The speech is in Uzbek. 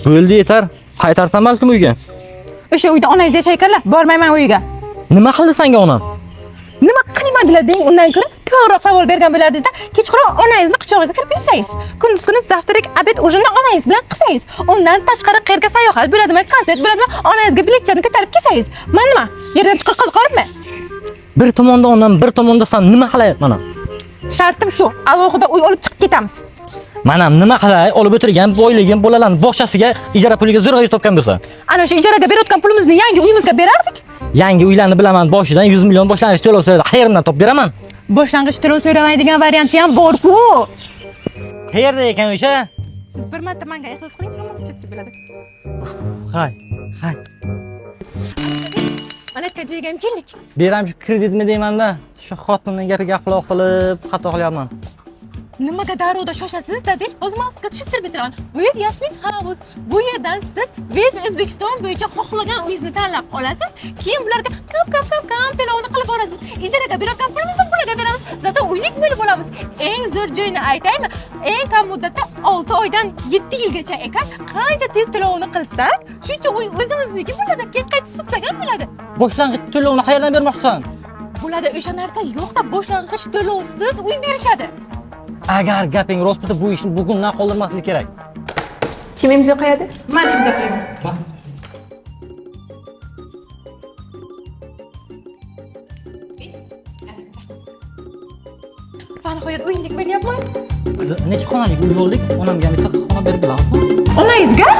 Bo'ldi, yetar. Qaytarsam balkim uyga. O'sha uyda onangiz yashaykanlar, bormayman uyga. Nima qildi senga onam? Nima qilmadilar deng, undan ko'ra ko'proq savol bergan bo'lardingiz-da. Kechqurun onangizni quchog'iga kirib yursangiz, kunduz kuni zavtrak obed ujini onangiz bilan qilsangiz, undan tashqari qayerga sayohat bo'ladimi, konsert bo'ladimi, onangizga biletlarni ko'tarib kelsangiz, men nima? Yerdan chiqib qiziqormi? Bir tomonda onam, bir tomonda sen nima qilyapman? Shartim shu, alohida uy olib chiqib ketamiz. Mana nima qilay? Olib o'tirgan boyligim bolalarning bog'chasiga ijara puliga zo'rg'a topgan bo'lsa. Ana o'sha ijaraga berayotgan pulimizni yangi uyimizga berardik. Yangi uylarni bilaman, boshidan 100 million boshlang'ich to'lov so'raydi. Qayerdan topib beraman? Boshlang'ich to'lov so'ramaydigan varianti ham bor-ku. Qayerda ekan o'sha? Siz bir marta menga ixlos qiling, hammasi chetga bo'ladi. Hay. Mana tajribaga jinlik. Beram shu kreditmi deyman-da. Shu xotinning gapiga quloq solib xato qilyapman. Nimaga darrowda shoshasiz dadish? Hozir men sizga tushuntirib beraman. Bu yer Yasmin House. Bu yerdan siz Vez O'zbekiston bo'yicha xohlagan uyingizni tanlab olasiz. Keyin bularga kam to'lovni qilib borasiz. Ijaraga berayotgan pulimizni pulaga beramiz. Zato uylik bo'lib olamiz. Eng zo'r joyini aytaymi? Eng kam muddatda 6 oydan 7 yilgacha ekan. Qancha tez to'lovni qilsak, shuncha uy o'zimizniki bo'ladi. Keyin qaytib sotsak ham bo'ladi. Boshlang'ich to'lovni qayerdan bermoqchisan? Bo'ladi, o'sha narsa yo'q-da, boshlang'ich to'lovsiz uy berishadi. Agar gaping rost bo'lsa, bu ishni bugundan qoldirmaslik kerak. Kim imzo qo'yadi? Men imzo qo'yaman. Va nihoyat uylik bo'lyapman. Necha xonalik uy oldik? Onamga bitta xona berib bilamizmi? Onangizga?